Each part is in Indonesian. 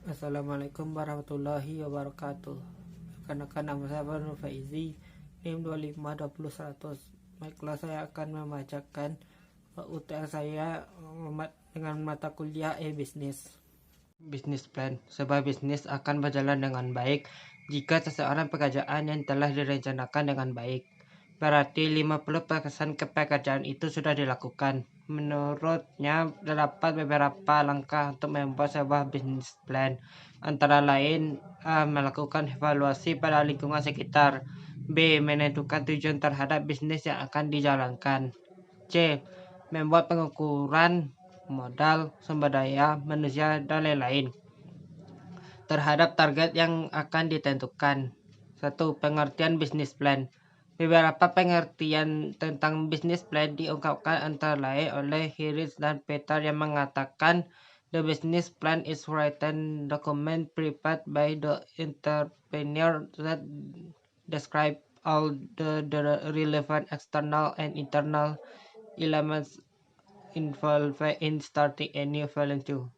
Assalamualaikum warahmatullahi wabarakatuh. Perkenalkan, nama saya Nur Faizi, NIM 2525100. Baiklah, saya akan membacakan UTS saya dengan mata kuliah e-bisnis. Business plan. Sebuah bisnis akan berjalan dengan baik jika seseorang pekerjaan yang telah direncanakan dengan baik. Berarti 50% pekerjaan itu sudah dilakukan. Menurutnya, terdapat beberapa langkah untuk membuat sebuah business plan. Antara lain, A. Melakukan evaluasi pada lingkungan sekitar. B. Menentukan tujuan terhadap bisnis yang akan dijalankan. C. Membuat pengukuran modal, sumber daya, manusia, dan lain-lain terhadap target yang akan ditentukan. 1. Pengertian bisnis plan. Beberapa pengertian tentang bisnis plan diungkapkan antara lain oleh Harris dan Peter yang mengatakan the business plan is written document prepared by the entrepreneur that describe all the relevant external and internal elements involved in starting any venture.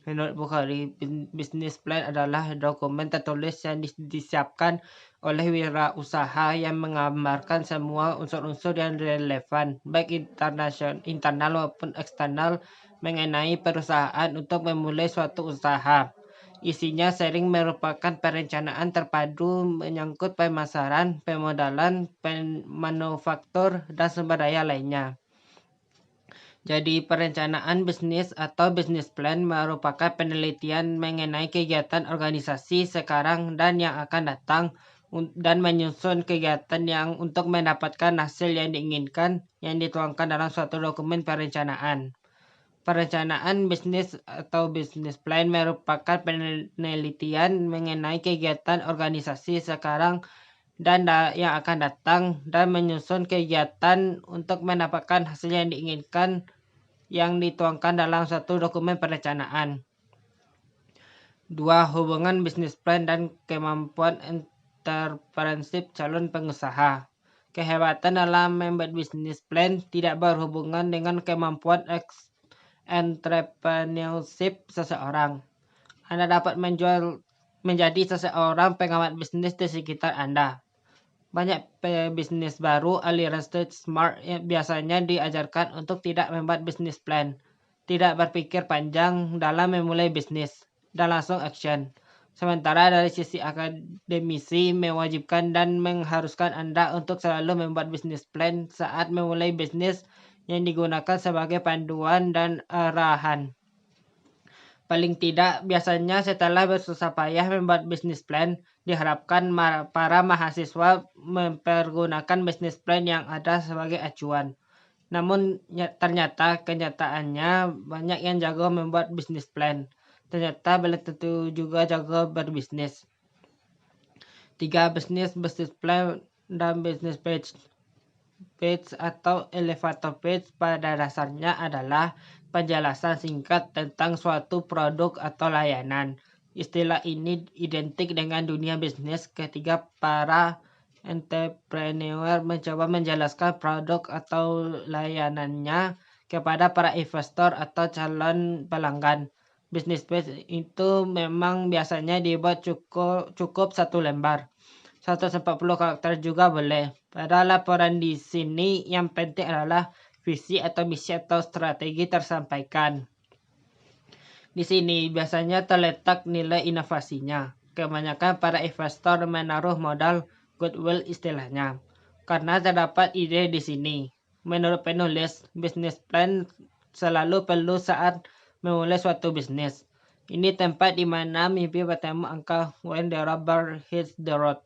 Menurut Bukhari, business plan adalah dokumen tertulis yang disiapkan oleh wirausaha yang menggambarkan semua unsur-unsur yang relevan, baik internal maupun eksternal, mengenai perusahaan untuk memulai suatu usaha. Isinya sering merupakan perencanaan terpadu menyangkut pemasaran, pemodalan, manufaktur, dan sumber daya lainnya. Jadi, perencanaan bisnis atau business plan merupakan penelitian mengenai kegiatan organisasi sekarang dan yang akan datang dan menyusun kegiatan yang untuk mendapatkan hasil yang diinginkan yang dituangkan dalam suatu dokumen perencanaan. Perencanaan bisnis atau business plan merupakan penelitian mengenai kegiatan organisasi sekarang dan yang akan datang dan menyusun kegiatan untuk mendapatkan hasil yang diinginkan yang dituangkan dalam satu dokumen perencanaan. 2. Hubungan bisnis plan dan kemampuan entrepreneurship calon pengusaha. Kehebatan dalam membuat bisnis plan tidak berhubungan dengan kemampuan entrepreneurship seseorang. Anda dapat menjadi seseorang pengamat bisnis di sekitar Anda. Banyak pebisnis baru aliran Street Smart yang biasanya diajarkan untuk tidak membuat bisnis plan, tidak berpikir panjang dalam memulai bisnis, dan langsung action. Sementara dari sisi akademisi mewajibkan dan mengharuskan Anda untuk selalu membuat bisnis plan saat memulai bisnis yang digunakan sebagai panduan dan arahan. Paling tidak, biasanya setelah bersusah payah membuat bisnis plan, diharapkan para mahasiswa mempergunakan bisnis plan yang ada sebagai acuan. Namun ternyata kenyataannya banyak yang jago membuat bisnis plan. Ternyata belum tentu juga jago berbisnis. 3. Business plan dan business page. Page atau elevator page pada dasarnya adalah penjelasan singkat tentang suatu produk atau layanan. Istilah ini identik dengan dunia bisnis ketika para entrepreneur mencoba menjelaskan produk atau layanannya kepada para investor atau calon pelanggan. Business page itu memang biasanya dibuat cukup satu lembar. 140 karakter juga boleh. Pada laporan di sini yang penting adalah visi atau misi atau strategi tersampaikan. Di sini biasanya terletak nilai inovasinya. Kebanyakan para investor menaruh modal goodwill istilahnya, karena terdapat ide di sini. Menurut penulis, business plan selalu perlu saat memulai suatu bisnis. Ini tempat di mana mimpi bertemu angka when the rubber hits the road.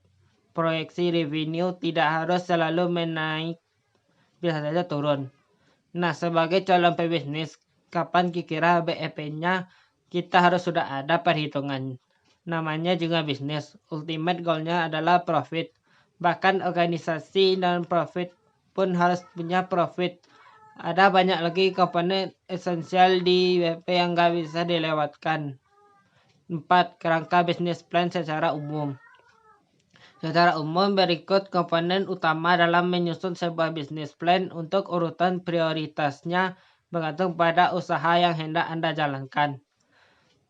Proyeksi revenue tidak harus selalu menaik, bisa saja turun. Nah, sebagai calon pebisnis, kapan kira-kira BEP-nya kita harus sudah ada perhitungan. Namanya juga bisnis. Ultimate goal-nya adalah profit. Bahkan organisasi dan profit pun harus punya profit. Ada banyak lagi komponen esensial di BP yang nggak bisa dilewatkan. 4. Kerangka bisnis plan secara umum. Secara umum, berikut komponen utama dalam menyusun sebuah bisnis plan. Untuk urutan prioritasnya bergantung pada usaha yang hendak Anda jalankan.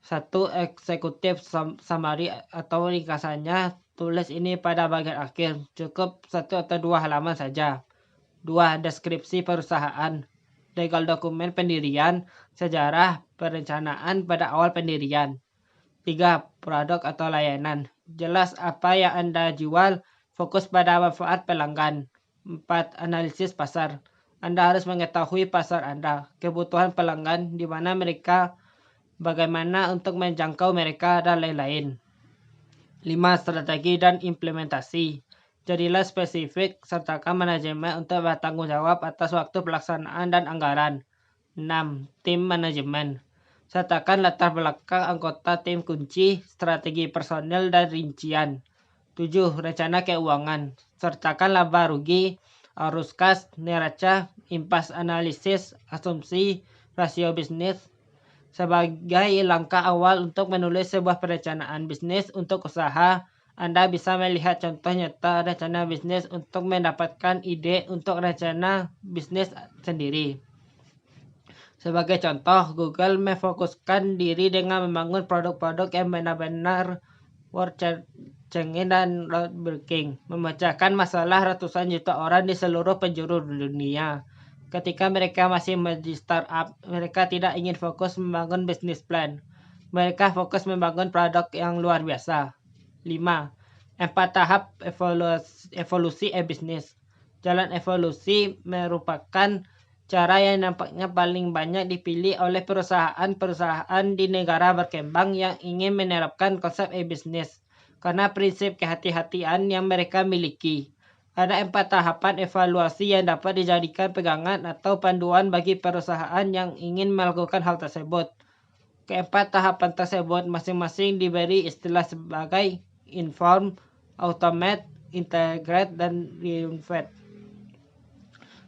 1. Eksekutif summary atau ringkasannya. Tulis ini pada bagian akhir. Cukup 1 atau 2 halaman saja. 2. Deskripsi perusahaan. Legal dokumen pendirian, sejarah, perencanaan pada awal pendirian. 3. Produk atau layanan. Jelas apa yang Anda jual, fokus pada manfaat pelanggan. 4. Analisis pasar. Anda harus mengetahui pasar Anda, kebutuhan pelanggan, di mana mereka, bagaimana untuk menjangkau mereka, dan lain-lain. 5. Strategi dan implementasi. Jadilah spesifik, sertakan manajemen untuk bertanggung jawab atas waktu pelaksanaan dan anggaran. 6. Tim manajemen. Sertakan latar belakang anggota tim kunci, strategi personel, dan rincian. 7. Rencana keuangan. Sertakan laba rugi, arus kas, neraca, impas analisis, asumsi, rasio bisnis. Sebagai langkah awal untuk menulis sebuah perencanaan bisnis untuk usaha, Anda bisa melihat contoh nyata rencana bisnis untuk mendapatkan ide untuk rencana bisnis sendiri. Sebagai contoh, Google memfokuskan diri dengan membangun produk-produk yang benar-benar worth-changing dan groundbreaking, memecahkan masalah ratusan juta orang di seluruh penjuru dunia. Ketika mereka masih menjadi startup, mereka tidak ingin fokus membangun bisnis plan. Mereka fokus membangun produk yang luar biasa. 5. 4 tahap evolusi e-bisnis. Jalan evolusi merupakan cara yang nampaknya paling banyak dipilih oleh perusahaan-perusahaan di negara berkembang yang ingin menerapkan konsep e-bisnis karena prinsip kehati-hatian yang mereka miliki. Ada 4 tahapan evaluasi yang dapat dijadikan pegangan atau panduan bagi perusahaan yang ingin melakukan hal tersebut. Keempat tahapan tersebut masing-masing diberi istilah sebagai inform, automate, integrate, dan reinvent.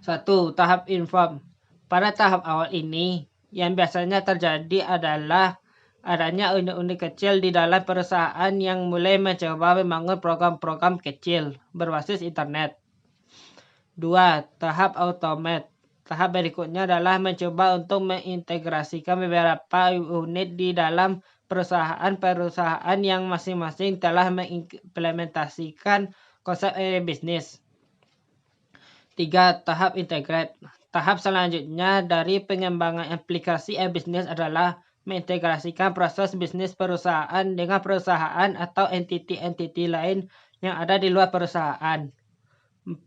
1. Tahap inform. Pada tahap awal ini, yang biasanya terjadi adalah adanya unit-unit kecil di dalam perusahaan yang mulai mencoba membangun program-program kecil berbasis internet. 2. Tahap automate. Tahap berikutnya adalah mencoba untuk mengintegrasikan beberapa unit di dalam perusahaan-perusahaan yang masing-masing telah mengimplementasikan konsep e-bisnis. 3. Tahap integrate. Tahap selanjutnya dari pengembangan aplikasi e-bisnis adalah mengintegrasikan proses bisnis perusahaan dengan perusahaan atau entiti-entiti lain yang ada di luar perusahaan. 4.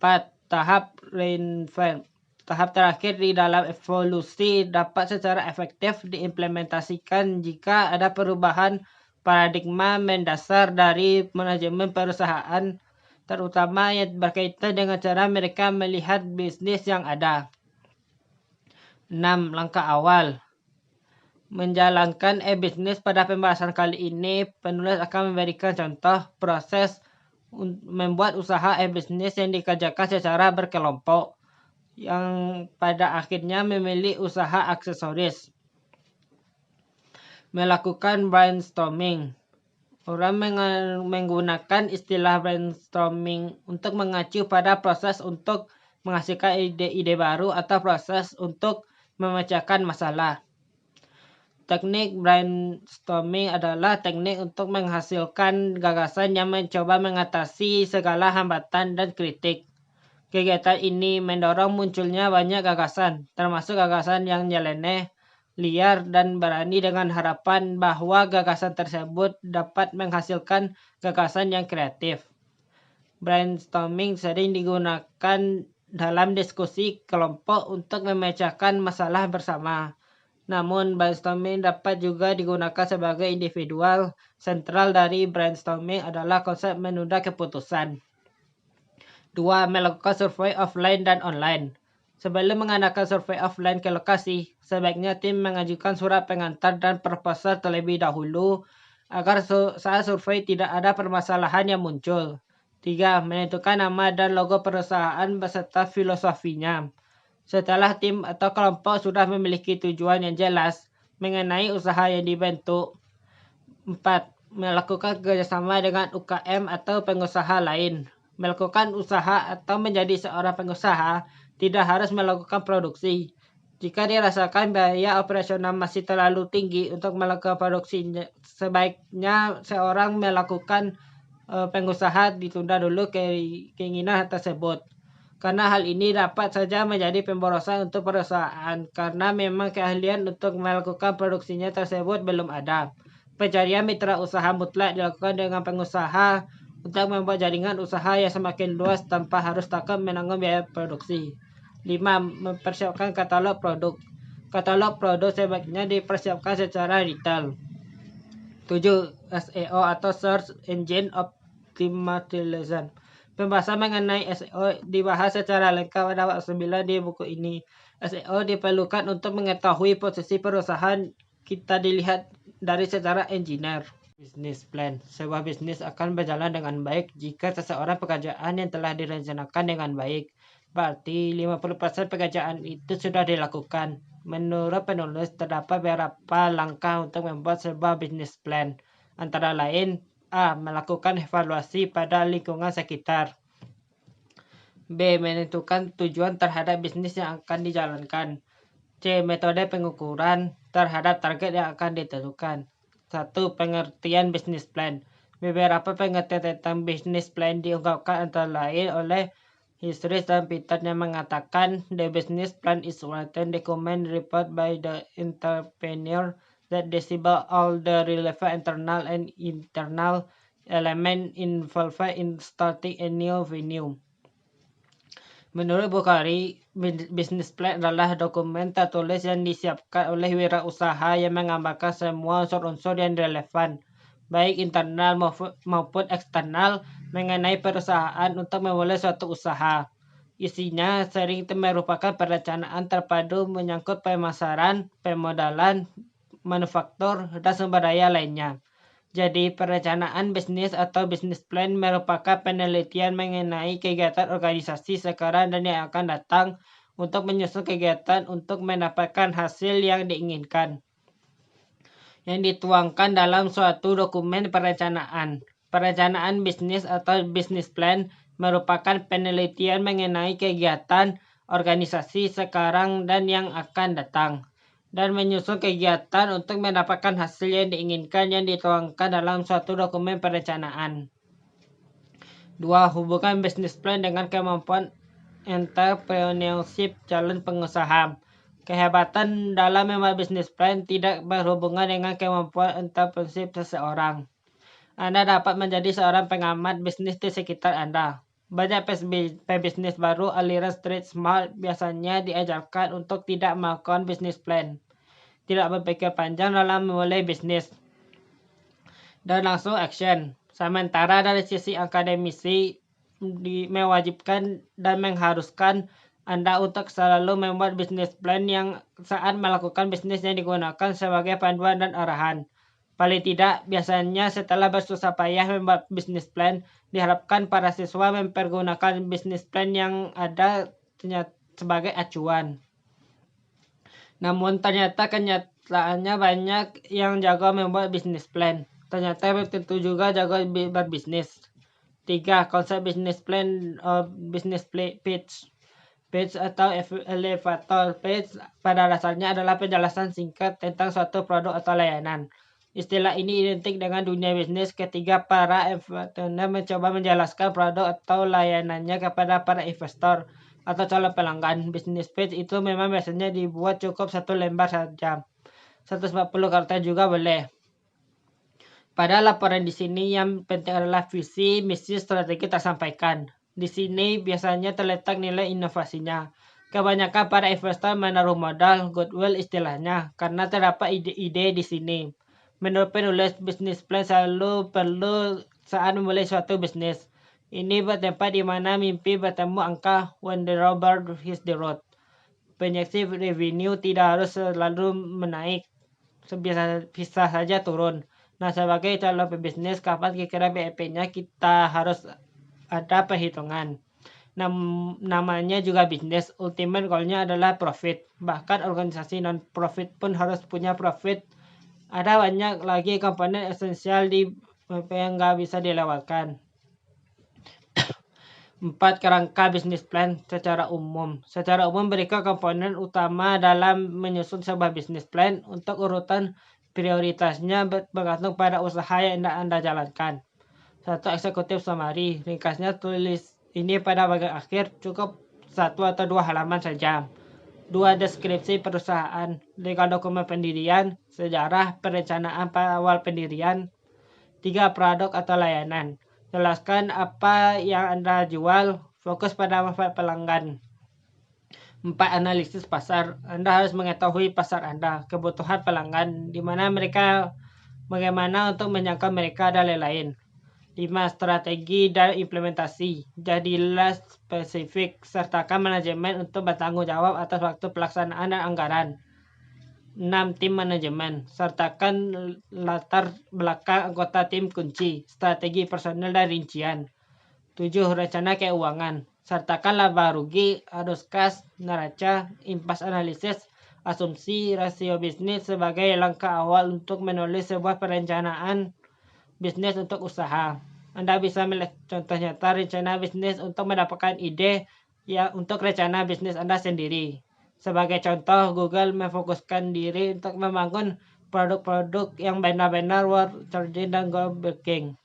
Tahap reinvent. Tahap terakhir di dalam evolusi dapat secara efektif diimplementasikan jika ada perubahan paradigma mendasar dari manajemen perusahaan, terutama yang berkaitan dengan cara mereka melihat bisnis yang ada. 6. Langkah awal. Menjalankan e-bisnis. Pada pembahasan kali ini, penulis akan memberikan contoh proses membuat usaha e-bisnis yang dikerjakan secara berkelompok, yang pada akhirnya memilih usaha aksesoris. Melakukan brainstorming. Orang menggunakan istilah brainstorming untuk mengacu pada proses untuk menghasilkan ide-ide baru atau proses untuk memecahkan masalah. Teknik brainstorming adalah teknik untuk menghasilkan gagasan yang mencoba mengatasi segala hambatan dan kritik. Kegiatan ini mendorong munculnya banyak gagasan, termasuk gagasan yang nyeleneh, liar, dan berani, dengan harapan bahwa gagasan tersebut dapat menghasilkan gagasan yang kreatif. Brainstorming sering digunakan dalam diskusi kelompok untuk memecahkan masalah bersama. Namun, brainstorming dapat juga digunakan sebagai individual. Sentral dari brainstorming adalah konsep menunda keputusan. 2. Melakukan survei offline dan online. Sebelum mengadakan survei offline ke lokasi, sebaiknya tim mengajukan surat pengantar dan proposal terlebih dahulu agar saat survei tidak ada permasalahan yang muncul. 3. Menentukan nama dan logo perusahaan beserta filosofinya. Setelah tim atau kelompok sudah memiliki tujuan yang jelas mengenai usaha yang dibentuk. 4. Melakukan kerjasama dengan UKM atau pengusaha lain. Melakukan usaha atau menjadi seorang pengusaha tidak harus melakukan produksi. Jika dirasakan biaya operasional masih terlalu tinggi untuk melakukan produksinya, sebaiknya seorang melakukan pengusaha ditunda dulu keinginan tersebut. Karena hal ini dapat saja menjadi pemborosan untuk perusahaan karena memang keahlian untuk melakukan produksinya tersebut belum ada. Pencarian mitra usaha mutlak dilakukan dengan pengusaha untuk membuat jaringan usaha yang semakin luas tanpa harus takut menanggung biaya produksi. 5. Mempersiapkan katalog produk. Katalog produk sebaiknya dipersiapkan secara detail. 7. SEO atau Search Engine Optimization. Pembahasan mengenai SEO dibahas secara lengkap pada bab 9 di buku ini. SEO diperlukan untuk mengetahui posisi perusahaan kita dilihat dari secara engineer. Business plan. Sebuah bisnis akan berjalan dengan baik jika seseorang pekerjaan yang telah direncanakan dengan baik. Berarti 50% pekerjaan itu sudah dilakukan. Menurut penulis, terdapat beberapa langkah untuk membuat sebuah business plan. Antara lain, A. Melakukan evaluasi pada lingkungan sekitar. B. Menentukan tujuan terhadap bisnis yang akan dijalankan. C. Metode pengukuran terhadap target yang akan ditentukan. 1. Pengertian business plan. Beberapa pengertian tentang business plan diungkapkan antara lain oleh Historis dan Peter yang mengatakan the business plan is written document report by the entrepreneur that describes all the relevant internal and internal element involved in starting a new venue. Menurut Bukhari, business plan adalah dokumen tertulis yang disiapkan oleh wirausaha yang menggambarkan semua unsur-unsur yang relevan, baik internal maupun eksternal, mengenai perusahaan untuk memulai suatu usaha. Isinya sering merupakan perencanaan terpadu menyangkut pemasaran, pemodalan, manufaktur, dan sumber daya lainnya. Jadi, perencanaan bisnis atau business plan merupakan penelitian mengenai kegiatan organisasi sekarang dan yang akan datang untuk menyusun kegiatan untuk mendapatkan hasil yang diinginkan, yang dituangkan dalam suatu dokumen perencanaan. Perencanaan bisnis atau business plan merupakan penelitian mengenai kegiatan organisasi sekarang dan yang akan datang, dan menyusun kegiatan untuk mendapatkan hasil yang diinginkan yang dituangkan dalam suatu dokumen perencanaan. 2. Hubungan business plan dengan kemampuan entrepreneurship calon pengusaha. Kehebatan dalam membuat business plan tidak berhubungan dengan kemampuan entrepreneurship seseorang. Anda dapat menjadi seorang pengamat bisnis di sekitar Anda. Banyak pebisnis baru aliran street smart biasanya diajarkan untuk tidak melakukan business plan, tidak berpikir panjang dalam memulai bisnis, dan langsung action. Sementara dari sisi akademisi mewajibkan dan mengharuskan Anda untuk selalu membuat business plan yang saat melakukan bisnis yang digunakan sebagai panduan dan arahan. Paling tidak, biasanya setelah bersusah payah membuat business plan, diharapkan para siswa mempergunakan business plan yang ada sebagai acuan. Namun ternyata kenyataannya banyak yang jago membuat business plan. Ternyata belum tentu juga jago berbisnis. 3. Konsep business plan business pitch. Pitch atau elevator pitch pada dasarnya adalah penjelasan singkat tentang suatu produk atau layanan. Istilah ini identik dengan dunia bisnis ketika para entrepreneur mencoba menjelaskan produk atau layanannya kepada para investor atau calon pelanggan. Business pitch itu memang biasanya dibuat cukup satu lembar saja. 140 karakter juga boleh. Pada laporan di sini yang penting adalah visi, misi, strategi tersampaikan. Di sini biasanya terletak nilai inovasinya. Kebanyakan para investor menaruh modal, goodwill istilahnya, karena terdapat ide-ide di sini. Menurut penulis, business plan selalu perlu saat memulai suatu bisnis. Ini bertempat di mana mimpi bertemu angka when the rubber hits the road. Proyeksi revenue tidak harus selalu menaik, bisa saja turun. Nah, sebagai calon pebisnis, kapan kira-kira BEP-nya kita harus ada perhitungan. Namanya juga bisnis, ultimate goal-nya adalah profit. Bahkan organisasi non-profit pun harus punya profit. Ada banyak lagi komponen esensial di BP yang nggak bisa dilewatkan. 4. Kerangka bisnis plan secara umum. Secara umum berikut komponen utama dalam menyusun sebuah bisnis plan. Untuk urutan prioritasnya bergantung pada usaha yang Anda jalankan. 1. Eksekutif summary. Ringkasnya tulis ini pada bagian akhir, cukup 1 atau 2 halaman saja. 2. Deskripsi perusahaan. Legal dokumen pendirian, sejarah, perencanaan awal pendirian. 3. Produk atau layanan. Jelaskan apa yang Anda jual, fokus pada manfaat pelanggan. 4. Analisis pasar. Anda harus mengetahui pasar Anda, kebutuhan pelanggan, di mana mereka, bagaimana untuk menjangkau mereka, dan lain-lain. 5. Strategi dan implementasi. Jadilah spesifik, sertakan manajemen untuk bertanggung jawab atas waktu pelaksanaan dan anggaran. 6. Tim manajemen. Sertakan latar belakang anggota tim kunci, strategi personel, dan rincian. 7. Rencana keuangan. Sertakan laba rugi, arus kas, neraca, impas analisis, asumsi, rasio bisnis sebagai langkah awal untuk menulis sebuah perencanaan bisnis untuk usaha. Anda bisa melihat contoh nyata rencana bisnis untuk mendapatkan ide untuk rencana bisnis Anda sendiri. Sebagai contoh, Google memfokuskan diri untuk membangun produk-produk yang benar-benar worth charging dan groundbreaking.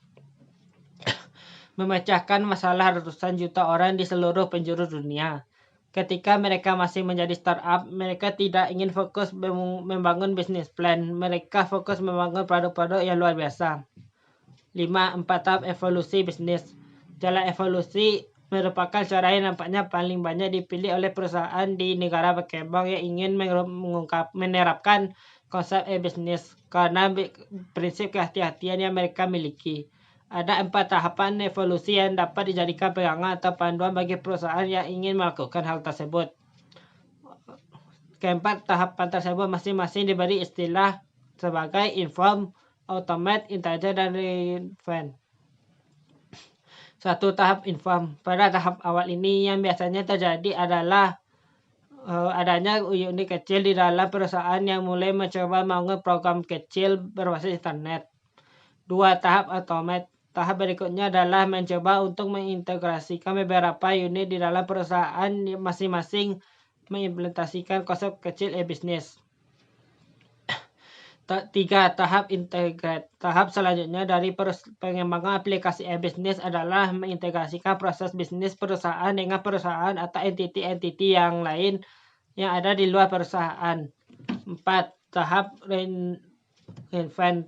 Memecahkan masalah ratusan juta orang di seluruh penjuru dunia. Ketika mereka masih menjadi startup, mereka tidak ingin fokus membangun bisnis plan. Mereka fokus membangun produk-produk yang luar biasa. 5. 4 tahap evolusi bisnis. Jalan evolusi merupakan cara yang nampaknya paling banyak dipilih oleh perusahaan di negara berkembang yang ingin menerapkan konsep e-bisnis karena prinsip kehati-hatian yang mereka miliki. Ada 4 tahapan evolusi yang dapat dijadikan pegangan atau panduan bagi perusahaan yang ingin melakukan hal tersebut. Keempat tahapan tersebut masing-masing diberi istilah sebagai inform, automate, intelligent, dan reinvent. 1. Tahap inform. Pada tahap awal ini yang biasanya terjadi adalah adanya unit kecil di dalam perusahaan yang mulai mencoba membangun program kecil berbasis internet. 2. Tahap automate. Tahap berikutnya adalah mencoba untuk mengintegrasikan beberapa unit di dalam perusahaan masing-masing mengimplementasikan konsep kecil e-bisnis. 3. Tahap integrate. Tahap selanjutnya dari pengembangan aplikasi e-bisnis adalah mengintegrasikan proses bisnis perusahaan dengan perusahaan atau entiti-entiti yang lain yang ada di luar perusahaan. 4. Tahap reinvent.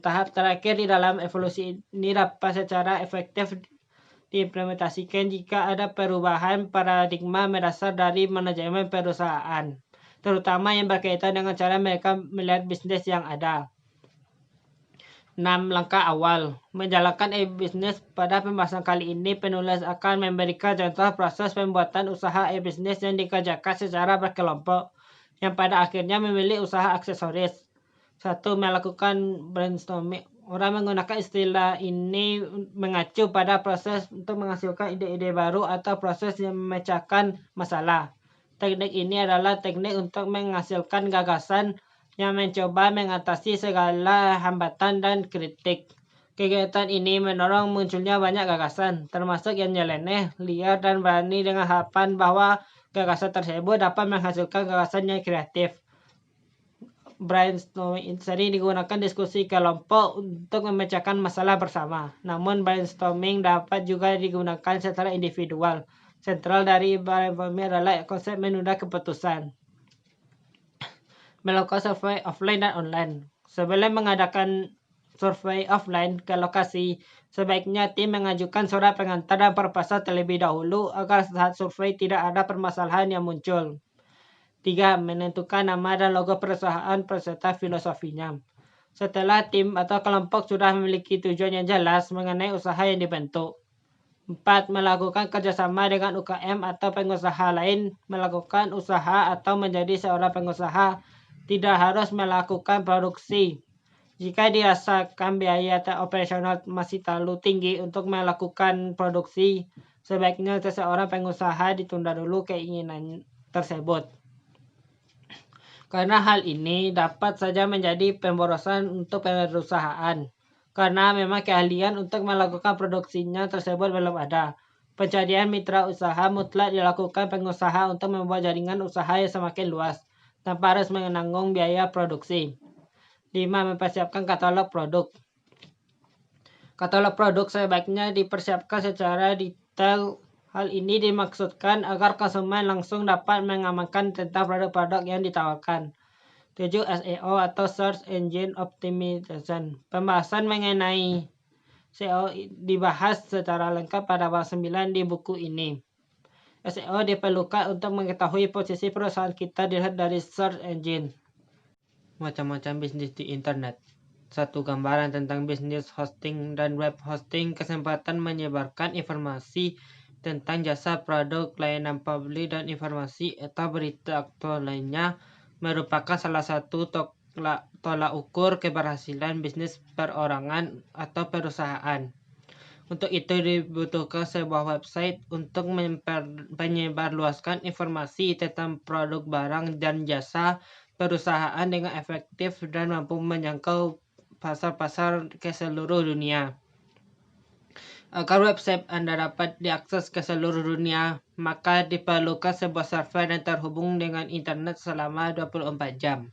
Tahap terakhir di dalam evolusi ini dapat secara efektif diimplementasikan jika ada perubahan paradigma mendasar dari manajemen perusahaan, terutama yang berkaitan dengan cara mereka melihat bisnis yang ada. 6. Langkah awal. Menjalankan e-bisnis. Pada pembahasan kali ini, penulis akan memberikan contoh proses pembuatan usaha e-bisnis yang dikerjakan secara berkelompok, yang pada akhirnya memilih usaha aksesoris. 1. Melakukan brainstorming. Orang menggunakan istilah ini mengacu pada proses untuk menghasilkan ide-ide baru atau proses yang memecahkan masalah. Teknik ini adalah teknik untuk menghasilkan gagasan yang mencoba mengatasi segala hambatan dan kritik. Kegiatan ini mendorong munculnya banyak gagasan, termasuk yang nyeleneh, liar, dan berani dengan harapan bahwa gagasan tersebut dapat menghasilkan gagasan yang kreatif. Brainstorming sering digunakan diskusi kelompok untuk memecahkan masalah bersama. Namun brainstorming dapat juga digunakan secara individual. Sentral dari brainstorming adalah konsep menunda keputusan. Melakukan survei offline dan online. Sebelum mengadakan survei offline ke lokasi, sebaiknya tim mengajukan surat pengantar dan proposal terlebih dahulu agar saat survei tidak ada permasalahan yang muncul. 3. Menentukan nama dan logo perusahaan beserta filosofinya. Setelah tim atau kelompok sudah memiliki tujuan yang jelas mengenai usaha yang dibentuk. 4. Melakukan kerjasama dengan UKM atau pengusaha lain. Melakukan usaha atau menjadi seorang pengusaha tidak harus melakukan produksi. Jika dirasakan biaya operasional masih terlalu tinggi untuk melakukan produksi, sebaiknya seseorang pengusaha ditunda dulu keinginan tersebut. Karena hal ini dapat saja menjadi pemborosan untuk perusahaan, karena memang keahlian untuk melakukan produksinya tersebut belum ada. Pencarian mitra usaha mutlak dilakukan pengusaha untuk membuat jaringan usaha yang semakin luas, tanpa harus menanggung biaya produksi. 5. Mempersiapkan katalog produk. Katalog produk sebaiknya dipersiapkan secara detail. Hal ini dimaksudkan agar konsumen langsung dapat mengamankan tentang produk-produk yang ditawarkan. 7. SEO atau Search Engine Optimization. Pembahasan mengenai SEO dibahas secara lengkap pada bab 9 di buku ini. SEO diperlukan untuk mengetahui posisi perusahaan kita dilihat dari search engine. Macam-macam bisnis di internet. Satu gambaran tentang bisnis hosting dan web hosting. Kesempatan menyebarkan informasi tentang jasa, produk, layanan publik, dan informasi atau berita aktual lainnya merupakan salah satu tolak ukur keberhasilan bisnis perorangan atau perusahaan. Untuk itu dibutuhkan sebuah website untuk menyebarluaskan informasi tentang produk, barang, dan jasa perusahaan dengan efektif dan mampu menjangkau pasar-pasar ke seluruh dunia. Agar website Anda dapat diakses ke seluruh dunia, maka diperlukan sebuah server yang terhubung dengan internet selama 24 jam.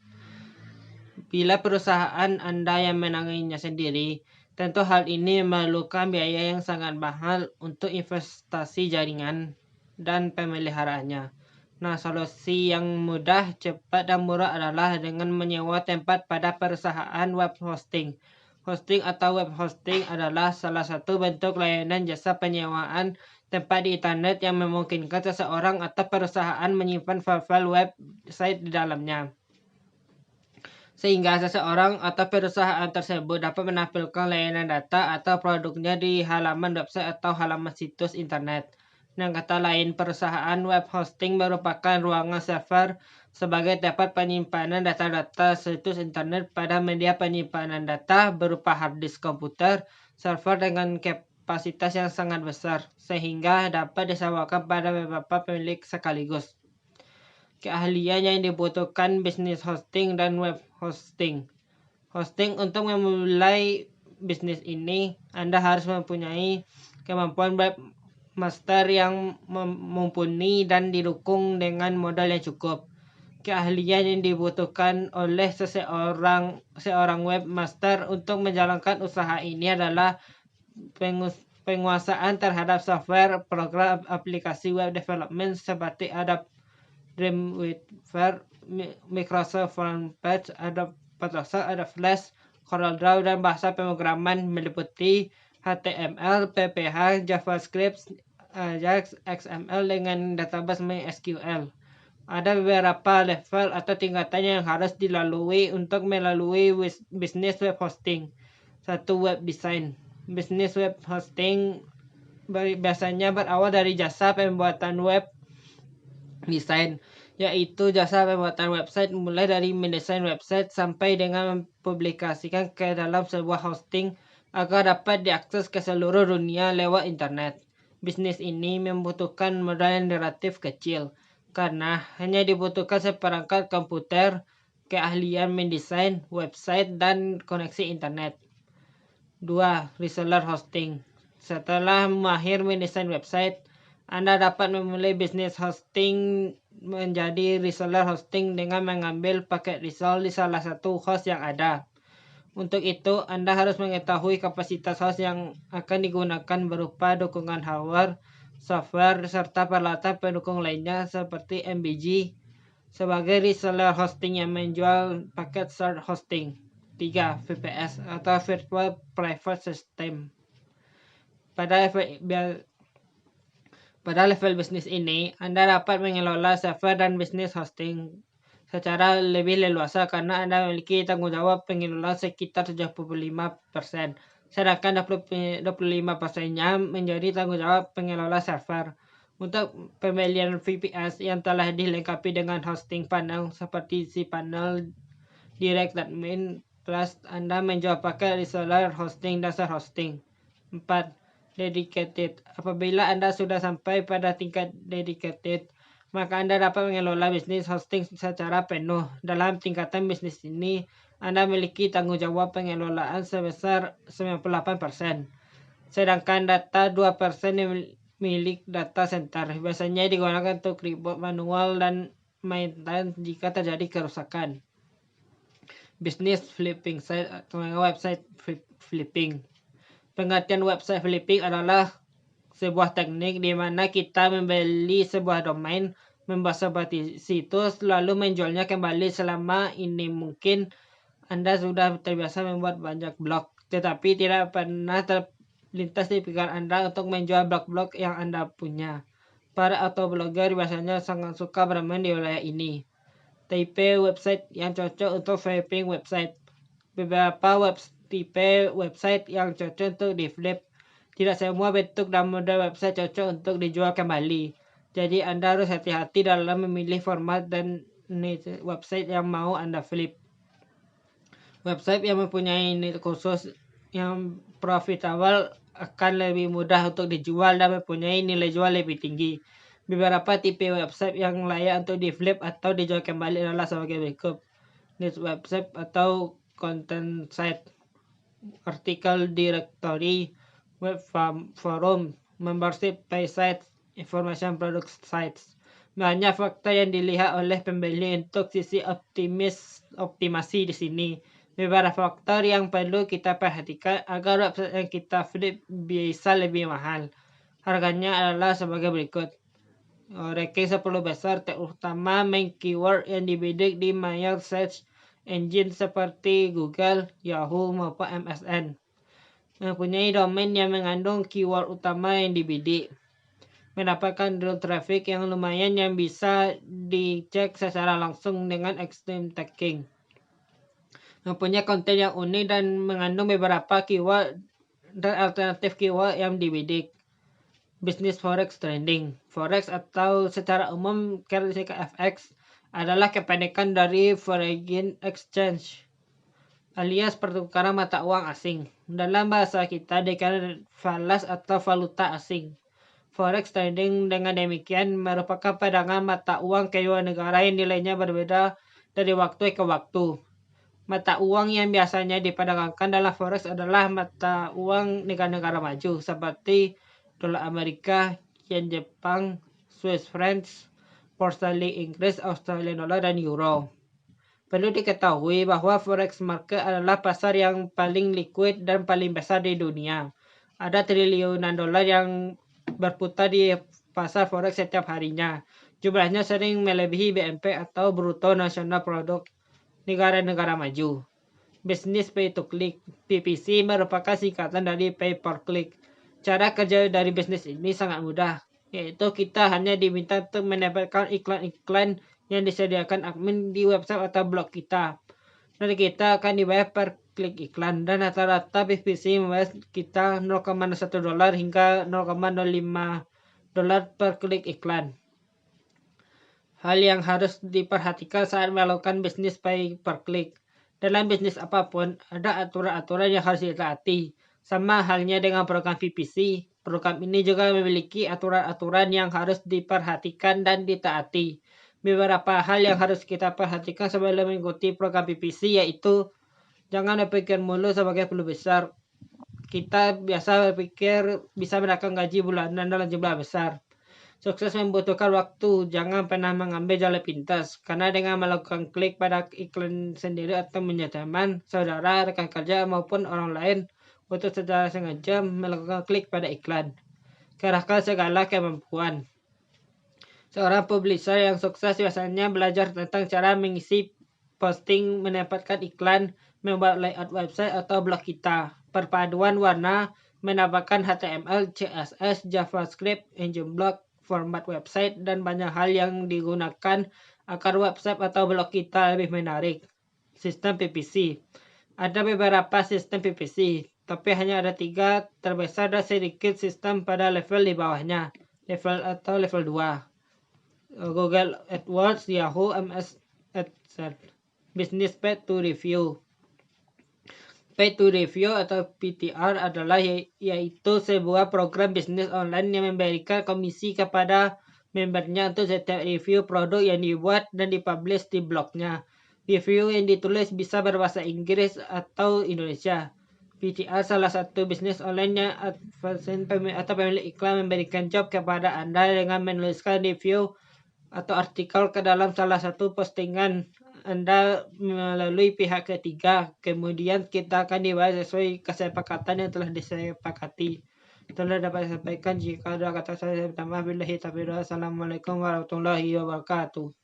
Bila perusahaan Anda yang menanganinya sendiri, tentu hal ini memerlukan biaya yang sangat mahal untuk investasi jaringan dan pemeliharaannya. Nah, solusi yang mudah, cepat, dan murah adalah dengan menyewa tempat pada perusahaan web hosting. Hosting atau web hosting adalah salah satu bentuk layanan jasa penyewaan tempat di internet yang memungkinkan seseorang atau perusahaan menyimpan file-file website di dalamnya, sehingga seseorang atau perusahaan tersebut dapat menampilkan layanan data atau produknya di halaman website atau halaman situs internet. Dengan kata lain, perusahaan web hosting merupakan ruangan server sebagai tempat penyimpanan data-data situs internet pada media penyimpanan data berupa hard disk komputer, server dengan kapasitas yang sangat besar, sehingga dapat disewakan pada beberapa pemilik sekaligus. Keahlian yang dibutuhkan bisnis hosting dan web hosting. Hosting. Untuk memulai bisnis ini, Anda harus mempunyai kemampuan webmaster yang mumpuni dan didukung dengan modal yang cukup. Keahlian yang dibutuhkan oleh seorang webmaster untuk menjalankan usaha ini adalah penguasaan terhadap software, program, aplikasi web development seperti Adobe Dreamweaver, Microsoft Frontpage, Adobe Photoshop, Adobe Flash, CorelDRAW, dan bahasa pemrograman meliputi HTML, PPH, JavaScript, Ajax, XML dengan database MySQL. Ada beberapa level atau tingkatan yang harus dilalui untuk melalui bisnis web hosting. 1. Web design. Bisnis web hosting biasanya berawal dari jasa pembuatan web design, yaitu jasa pembuatan website mulai dari mendesain website sampai dengan mempublikasikan ke dalam sebuah hosting agar dapat diakses ke seluruh dunia lewat internet. Bisnis ini membutuhkan modal yang relatif kecil karena hanya dibutuhkan seperangkat komputer, keahlian mendesain website, dan koneksi internet. 2. Reseller hosting. Setelah mahir mendesain website, Anda dapat memulai bisnis hosting menjadi reseller hosting dengan mengambil paket resell di salah satu host yang ada. Untuk itu, Anda harus mengetahui kapasitas host yang akan digunakan berupa dukungan hardware, software, serta peralatan pendukung lainnya seperti MBG sebagai reseller hosting yang menjual paket shared hosting. 3. VPS atau Virtual Private System. Pada level bisnis ini, Anda dapat mengelola server dan bisnis hosting secara lebih leluasa karena Anda memiliki tanggung jawab pengelolaan sekitar 75%, sedangkan 25%-nya menjadi tanggung jawab pengelola server. Untuk pembelian VPS yang telah dilengkapi dengan hosting panel seperti cPanel, DirectAdmin Plus, Anda menjual paket reseller hosting dasar hosting. 4. Dedicated. Apabila Anda sudah sampai pada tingkat dedicated, maka Anda dapat mengelola bisnis hosting secara penuh. Dalam tingkatan bisnis ini, Anda memiliki tanggung jawab pengelolaan sebesar 98%, sedangkan data 2% milik data center. Biasanya digunakan untuk report manual dan maintenance jika terjadi kerusakan. Bisnis flipping site atau website flipping. Pengertian website flipping adalah sebuah teknik di mana kita membeli sebuah domain, membuat sebuah situs, lalu menjualnya kembali. Selama ini mungkin Anda sudah terbiasa membuat banyak blog, tetapi tidak pernah terlintas di pikiran Anda untuk menjual blog-blog yang Anda punya. Para autoblogger biasanya sangat suka bermain di wilayah ini. Tipe website yang cocok untuk flipping website. Beberapa tipe website yang cocok untuk di flip. Tidak semua bentuk dan model website cocok untuk dijual kembali. Jadi Anda harus hati-hati dalam memilih format dan website yang mau Anda flip. Website yang mempunyai nilai khusus yang profitable akan lebih mudah untuk dijual dan mempunyai nilai jual lebih tinggi. Beberapa tipe website yang layak untuk di flip atau dijual kembali adalah sebagai berikut. Niche website atau content site, artikel directory, web forum, membership page sites, information product sites. Banyak faktor yang dilihat oleh pembeli untuk sisi optimasi di sini. Beberapa faktor yang perlu kita perhatikan agar website yang kita flip bisa lebih mahal. Harganya adalah sebagai berikut. Ranking 10 besar terutama main keyword yang dibidik di major search engine seperti Google, Yahoo, maupun MSN. Mempunyai domain yang mengandung keyword utama yang dibidik. Mendapatkan real traffic yang lumayan yang bisa dicek secara langsung dengan extreme tagging. Mempunyai konten yang unik dan mengandung beberapa keyword dan alternatif keyword yang dibidik. Bisnis forex trading. Forex atau secara umum karakteristik FX adalah kependekan dari foreign exchange, alias pertukaran mata uang asing. Dalam bahasa kita dikenal falas atau valuta asing. Forex trading dengan demikian merupakan perdagangan mata uang kedua negara yang nilainya berbeda dari waktu ke waktu. Mata uang yang biasanya diperdagangkan dalam forex adalah mata uang negara-negara maju seperti dolar Amerika, yen Jepang, Swiss francs, pound sterling Inggris, Australian dollar, dan euro. Perlu diketahui bahwa forex market adalah pasar yang paling liquid dan paling besar di dunia. Ada triliunan dolar yang berputar di pasar forex setiap harinya. Jumlahnya sering melebihi BNP atau Bruto Nasional Produk negara-negara maju. Bisnis pay to click, PPC merupakan singkatan dari pay per click. Cara kerja dari bisnis ini sangat mudah, yaitu kita hanya diminta untuk menempelkan iklan-iklan yang disediakan admin di website atau blog kita. Dan kita akan dibayar per klik iklan, dan rata-rata PPC membayar kita $0,1 hingga $0,05 per klik iklan. Hal yang harus diperhatikan saat melakukan bisnis pay per click. Dalam bisnis apapun, ada aturan-aturan yang harus ditaati. Sama halnya dengan program PPC, program ini juga memiliki aturan-aturan yang harus diperhatikan dan ditaati. Beberapa hal yang harus kita perhatikan sebelum mengikuti program PPC yaitu jangan berpikir mulu sebagai peluang besar. Kita biasa berpikir bisa mendapatkan gaji bulanan dalam jumlah besar. Sukses membutuhkan waktu. Jangan pernah mengambil jalan pintas, karena dengan melakukan klik pada iklan sendiri atau menyatakan saudara, rekan kerja, maupun orang lain untuk secara sengaja melakukan klik pada iklan. Kerahkan segala kemampuan. Seorang publisher yang sukses biasanya belajar tentang cara mengisi posting, mendapatkan iklan, membuat layout website atau blog kita, perpaduan warna, mendapatkan HTML, CSS, JavaScript, engine block, format website, dan banyak hal yang digunakan agar website atau blog kita lebih menarik. Sistem PPC. Ada beberapa sistem PPC, tapi hanya ada 3 terbesar dan sedikit sistem pada level di bawahnya, level 2. Google AdWords, Yahoo, MS Ads. Business Page to Review. Pay to Review atau PTR adalah yaitu sebuah program bisnis online yang memberikan komisi kepada membernya untuk setiap review produk yang dibuat dan dipublish di blognya. Review yang ditulis bisa berbahasa Inggris atau Indonesia. PCA salah satu bisnis online yang atau pemilik iklan memberikan job kepada Anda dengan menuliskan review atau artikel ke dalam salah satu postingan Anda melalui pihak ketiga. Kemudian kita akan dibayar sesuai kesepakatan yang telah disepakati. Itulah dapat saya sampaikan. Jika ada kata saya minta maaf. Billahi taufiq. Assalamualaikum warahmatullahi wabarakatuh.